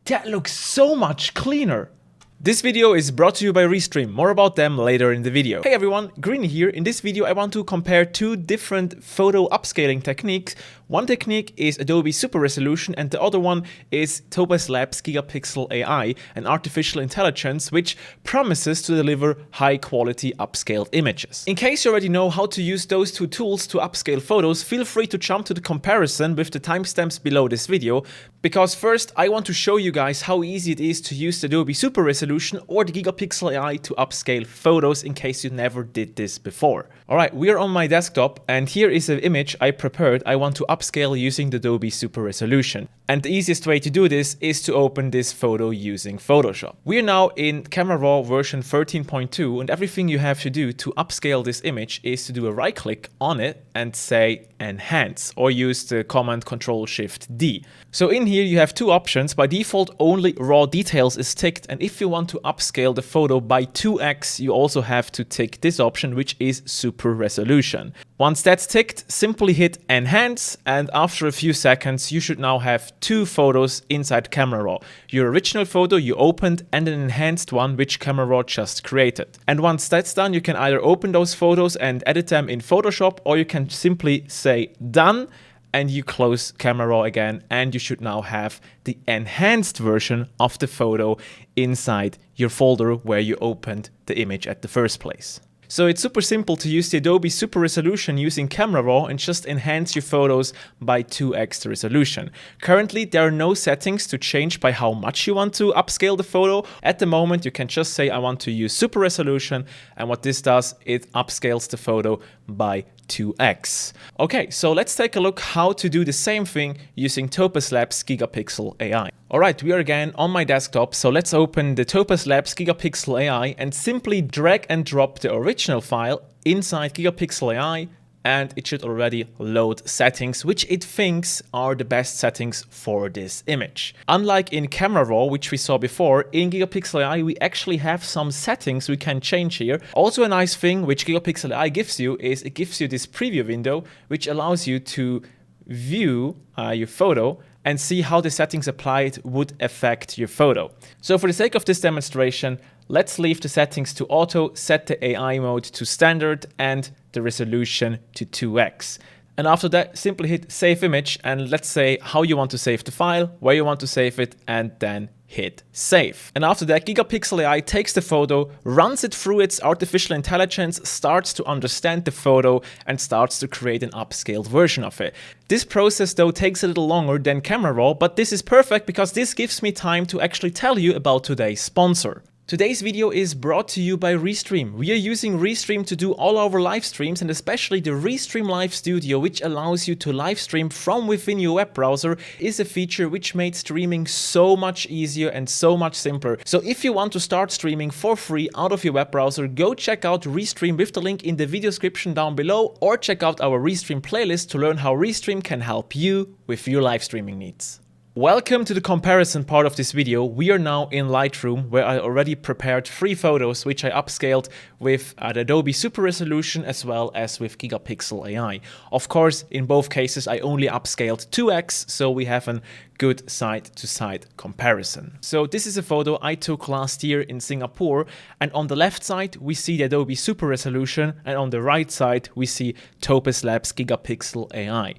That looks so much cleaner. This video is brought to you by Restream. More about them later in the video. Hey everyone, Green here. In this video I want to compare two different photo upscaling techniques. One technique is Adobe Super Resolution and the other one is Topaz Labs Gigapixel AI, an artificial intelligence which promises to deliver high quality upscaled images. In case you already know how to use those two tools to upscale photos, feel free to jump to the comparison with the timestamps below this video, because first I want to show you guys how easy it is to use the Adobe Super Resolution or the Gigapixel AI to upscale photos in case you never did this before. Alright, we are on my desktop and here is an image I prepared. I want to upscale using the Adobe Super Resolution. And the easiest way to do this is to open this photo using Photoshop. We are now in Camera Raw version 13.2 and everything you have to do to upscale this image is to do a right click on it and say Enhance, or use the command Control Shift D. So in here you have two options. By default only raw details is ticked, and if you want to upscale the photo by 2x you also have to tick this option, which is Super Resolution. Once that's ticked, simply hit Enhance, and after a few seconds you should now have two photos inside Camera Raw. Your original photo you opened and an enhanced one which Camera Raw just created. And once that's done, you can either open those photos and edit them in Photoshop, or you can simply say Done and you close Camera Raw again, and you should now have the enhanced version of the photo inside your folder where you opened the image at the first place. So it's super simple to use the Adobe Super Resolution using Camera Raw and just enhance your photos by 2x the resolution. Currently there are no settings to change by how much you want to upscale the photo. At the moment you can just say I want to use Super Resolution, and what this does, it upscales the photo by 2x. Okay, so let's take a look how to do the same thing using Topaz Labs Gigapixel AI. Alright, we are again on my desktop, so let's open the Topaz Labs Gigapixel AI and simply drag and drop the original file inside Gigapixel AI, and it should already load settings which it thinks are the best settings for this image. Unlike in Camera Raw, which we saw before, in Gigapixel AI we actually have some settings we can change here. Also a nice thing which Gigapixel AI gives you is it gives you this preview window which allows you to view your photo and see how the settings applied would affect your photo. So for the sake of this demonstration, let's leave the settings to auto, set the AI mode to standard and the resolution to 2x. And after that, simply hit Save Image and let's say how you want to save the file, where you want to save it, and then hit Save. And after that, Gigapixel AI takes the photo, runs it through its artificial intelligence, starts to understand the photo, and starts to create an upscaled version of it. This process though takes a little longer than Camera Raw, but this is perfect because this gives me time to actually tell you about today's sponsor. Today's video is brought to you by Restream. We are using Restream to do all our live streams, and especially the Restream Live Studio, which allows you to live stream from within your web browser, is a feature which made streaming so much easier and so much simpler. So if you want to start streaming for free out of your web browser, go check out Restream with the link in the video description down below, or check out our Restream playlist to learn how Restream can help you with your live streaming needs. Welcome to the comparison part of this video. We are now in Lightroom, where I already prepared 3 photos which I upscaled with the Adobe Super Resolution as well as with Gigapixel AI. Of course, in both cases I only upscaled 2x, so we have a good side-to-side comparison. So this is a photo I took last year in Singapore, and on the left side we see the Adobe Super Resolution, and on the right side we see Topaz Labs Gigapixel AI.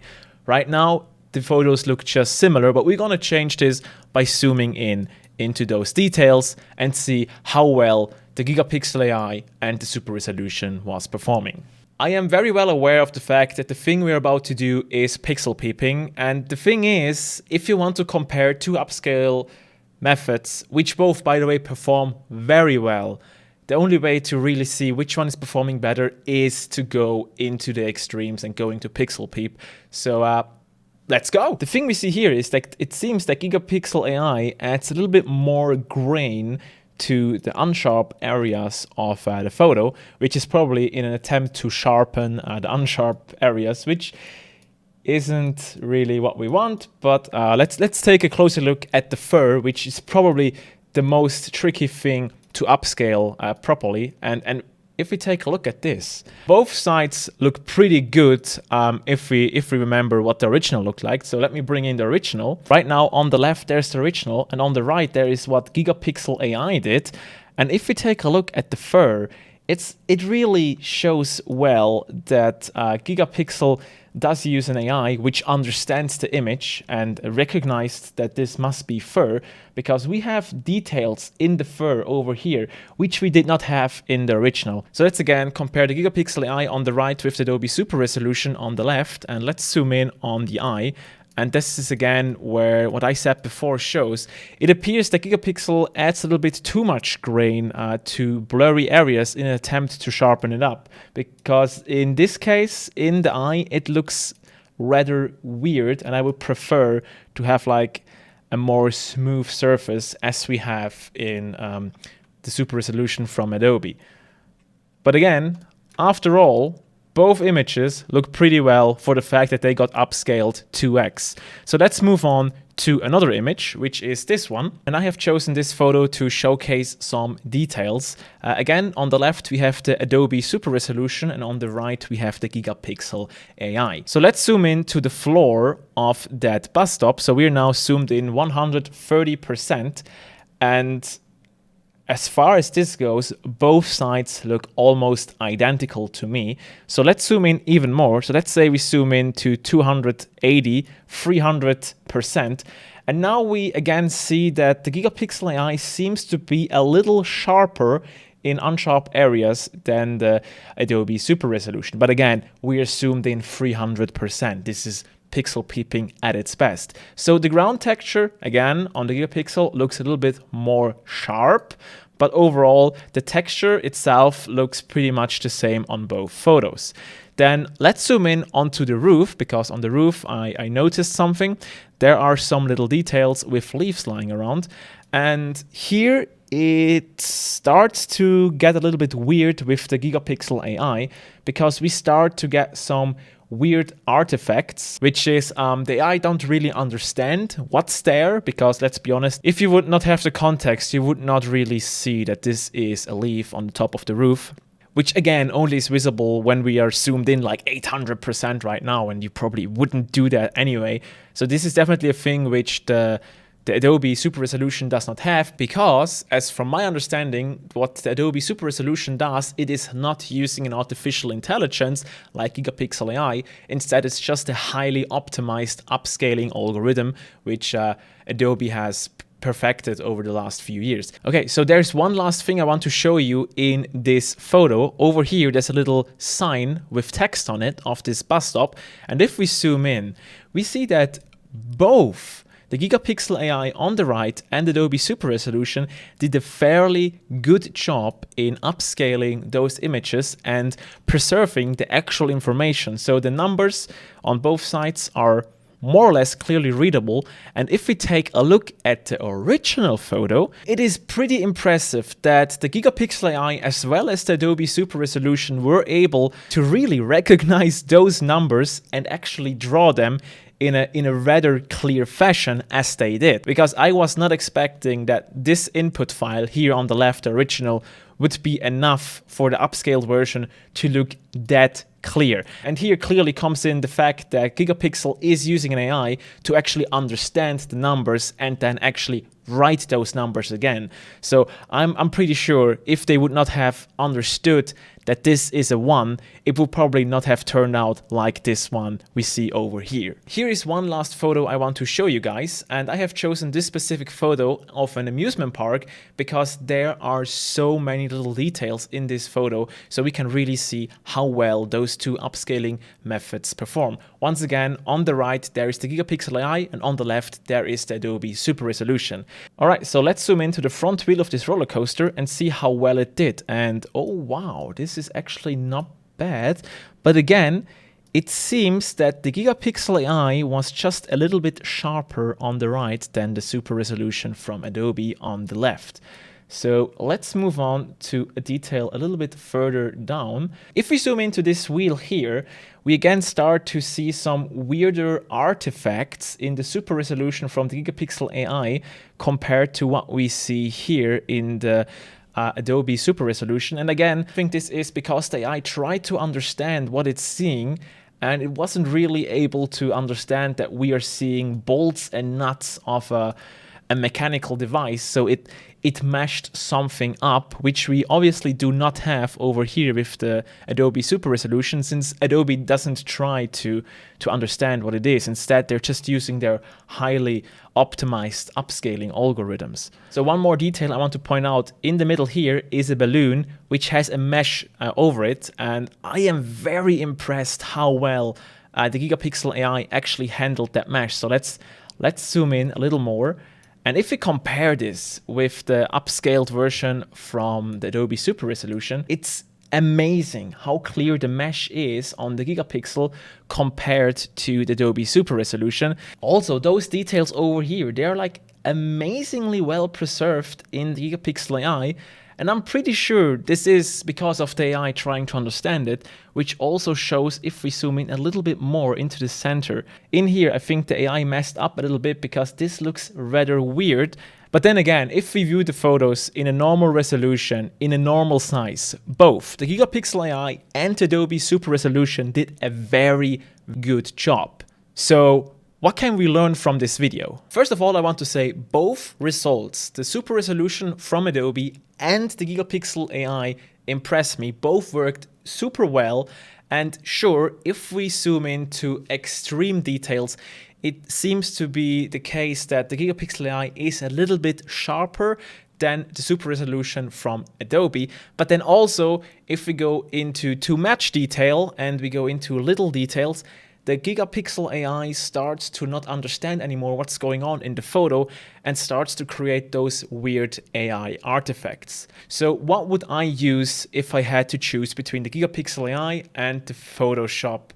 Right now the photos look just similar, but we're gonna change this by zooming in into those details and see how well the Gigapixel AI and the Super Resolution was performing. I am very well aware of the fact that the thing we're about to do is pixel peeping, and the thing is, if you want to compare two upscale methods, which both by the way perform very well, the only way to really see which one is performing better is to go into the extremes and go into pixel peep. So let's go. The thing we see here is that it seems that Gigapixel AI adds a little bit more grain to the unsharp areas of the photo, which is probably in an attempt to sharpen the unsharp areas, which isn't really what we want. But let's take a closer look at the fur, which is probably the most tricky thing to upscale properly. And if we take a look at this, both sides look pretty good if we remember what the original looked like. So let me bring in the original. Right now on the left there's the original, and on the right there is what Gigapixel AI did. And if we take a look at the fur, it really shows well that Gigapixel does use an AI which understands the image and recognized that this must be fur, because we have details in the fur over here which we did not have in the original. So let's again compare the Gigapixel AI on the right with the Adobe Super Resolution on the left, and let's zoom in on the eye. And this is again where what I said before shows. It appears that Gigapixel adds a little bit too much grain to blurry areas in an attempt to sharpen it up. Because in this case, in the eye, it looks rather weird, and I would prefer to have like a more smooth surface as we have in the Super Resolution from Adobe. But again, after all, both images look pretty well for the fact that they got upscaled 2x. So let's move on to another image, which is this one. And I have chosen this photo to showcase some details. Again, on the left, we have the Adobe Super Resolution, and on the right, we have the Gigapixel AI. So let's zoom in to the floor of that bus stop. So we're now zoomed in 130%. And as far as this goes, both sides look almost identical to me. So let's zoom in even more. So let's say we zoom in to 280, 300%. And now we again see that the Gigapixel AI seems to be a little sharper in unsharp areas than the Adobe Super Resolution. But again, we are zoomed in 300%. This is pixel peeping at its best. So the ground texture, again, on the Gigapixel looks a little bit more sharp, but overall, the texture itself looks pretty much the same on both photos. Then let's zoom in onto the roof, because on the roof I noticed something. There are some little details with leaves lying around, and here it starts to get a little bit weird with the Gigapixel AI, because we start to get some weird artifacts, which is the AI don't really understand what's there, because let's be honest, if you would not have the context, you would not really see that this is a leaf on the top of the roof, which again only is visible when we are zoomed in like 800% right now, and you probably wouldn't do that anyway. So this is definitely a thing which the Adobe Super Resolution does not have, because, as from my understanding, what the Adobe Super Resolution does, it is not using an artificial intelligence like Gigapixel AI. Instead, it's just a highly optimized upscaling algorithm, which Adobe has perfected over the last few years. Okay, so there's one last thing I want to show you in this photo. Over here, there's a little sign with text on it of this bus stop. And if we zoom in, we see that both the Gigapixel AI on the right and Adobe Super Resolution did a fairly good job in upscaling those images and preserving the actual information. So the numbers on both sides are more or less clearly readable. And if we take a look at the original photo, it is pretty impressive that the Gigapixel AI as well as the Adobe Super Resolution were able to really recognize those numbers and actually draw them in a rather clear fashion as they did. Because I was not expecting that this input file here on the left, the original, would be enough for the upscaled version to look that clear. And here clearly comes in the fact that Gigapixel is using an AI to actually understand the numbers and then actually write those numbers again. So I'm pretty sure if they would not have understood that this is a 1, it would probably not have turned out like this one we see over here. Here is one last photo I want to show you guys, and I have chosen this specific photo of an amusement park because there are so many little details in this photo, so we can really see how well those two upscaling methods perform. Once again, on the right there is the Gigapixel AI, and on the left there is the Adobe Super Resolution. Alright, so let's zoom into the front wheel of this roller coaster and see how well it did. And oh wow, this is actually not bad. But again, it seems that the Gigapixel AI was just a little bit sharper on the right than the Super Resolution from Adobe on the left. So let's move on to a detail a little bit further down. If we zoom into this wheel here, we again start to see some weirder artifacts in the Super Resolution from the Gigapixel AI compared to what we see here in the Adobe Super Resolution. And again, I think this is because the AI tried to understand what it's seeing, and it wasn't really able to understand that we are seeing bolts and nuts of a mechanical device. So it meshed something up, which we obviously do not have over here with the Adobe Super Resolution, since Adobe doesn't try to understand what it is. Instead, they're just using their highly optimized upscaling algorithms. So one more detail I want to point out, in the middle here is a balloon which has a mesh over it, and I am very impressed how well the Gigapixel AI actually handled that mesh. So let's zoom in a little more. And if we compare this with the upscaled version from the Adobe Super Resolution, it's amazing how clear the mesh is on the Gigapixel compared to the Adobe Super Resolution. Also, those details over here, they're like amazingly well preserved in the Gigapixel AI. And I'm pretty sure this is because of the AI trying to understand it, which also shows if we zoom in a little bit more into the center. In here, I think the AI messed up a little bit because this looks rather weird. But then again, if we view the photos in a normal resolution, in a normal size, both the Gigapixel AI and Adobe Super Resolution did a very good job. So what can we learn from this video? First of all, I want to say both results, the Super Resolution from Adobe and the Gigapixel AI, impressed me. Both worked super well. And sure, if we zoom into extreme details, it seems to be the case that the Gigapixel AI is a little bit sharper than the Super Resolution from Adobe. But then also, if we go into too much detail and we go into little details, the Gigapixel AI starts to not understand anymore what's going on in the photo and starts to create those weird AI artifacts. So what would I use if I had to choose between the Gigapixel AI and the Photoshop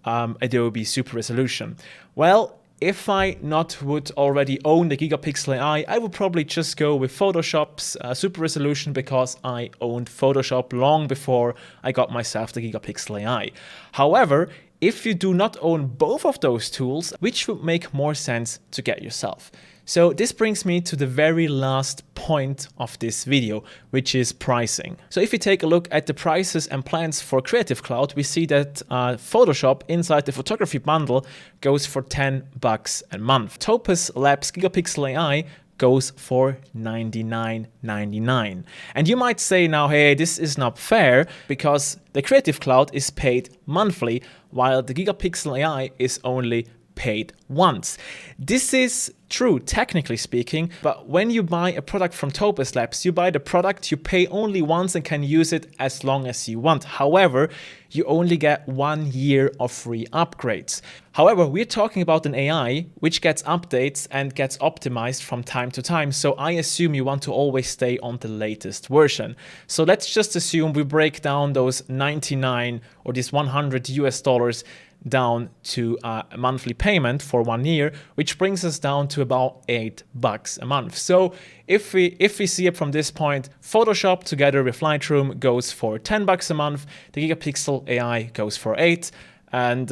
Adobe Super Resolution? Well, if I not would already own the Gigapixel AI, I would probably just go with Photoshop's Super Resolution, because I owned Photoshop long before I got myself the Gigapixel AI. However, if you do not own both of those tools, which would make more sense to get yourself? So this brings me to the very last point of this video, which is pricing. So if we take a look at the prices and plans for Creative Cloud, we see that Photoshop inside the photography bundle goes for $10 a month. Topaz Labs Gigapixel AI goes for $99.99. And you might say now, hey, this is not fair, because the Creative Cloud is paid monthly, while the Gigapixel AI is only paid once. This is true, technically speaking, but when you buy a product from Topaz Labs, you buy the product, you pay only once and can use it as long as you want. However, you only get 1 year of free upgrades. However, we're talking about an AI which gets updates and gets optimized from time to time. So I assume you want to always stay on the latest version. So let's just assume we break down those 99 or this $100 down to a monthly payment for 1 year, which brings us down to about $8 a month. So if we see it from this point, Photoshop together with Lightroom goes for $10 a month, the Gigapixel AI goes for $8, and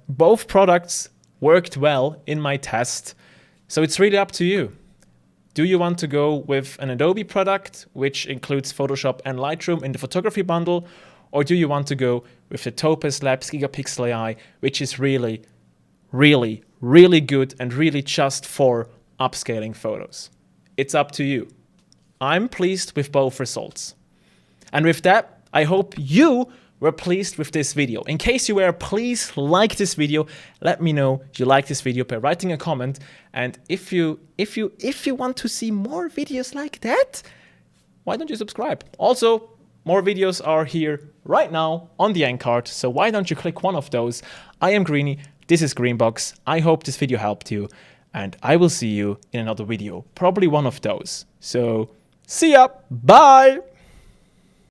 both products worked well in my test. So it's really up to you. Do you want to go with an Adobe product, which includes Photoshop and Lightroom in the photography bundle, or do you want to go with the Topaz Labs Gigapixel AI, which is really, really, really good and really just for upscaling photos? It's up to you. I'm pleased with both results. And with that, I hope you were pleased with this video. In case you were, please like this video. Let me know you like this video by writing a comment. And if you want to see more videos like that, why don't you subscribe? Also, more videos are here right now on the end card, so why don't you click one of those? I am Greeny, this is Greenbox. I hope this video helped you, and I will see you in another video, probably one of those. So, see ya, bye!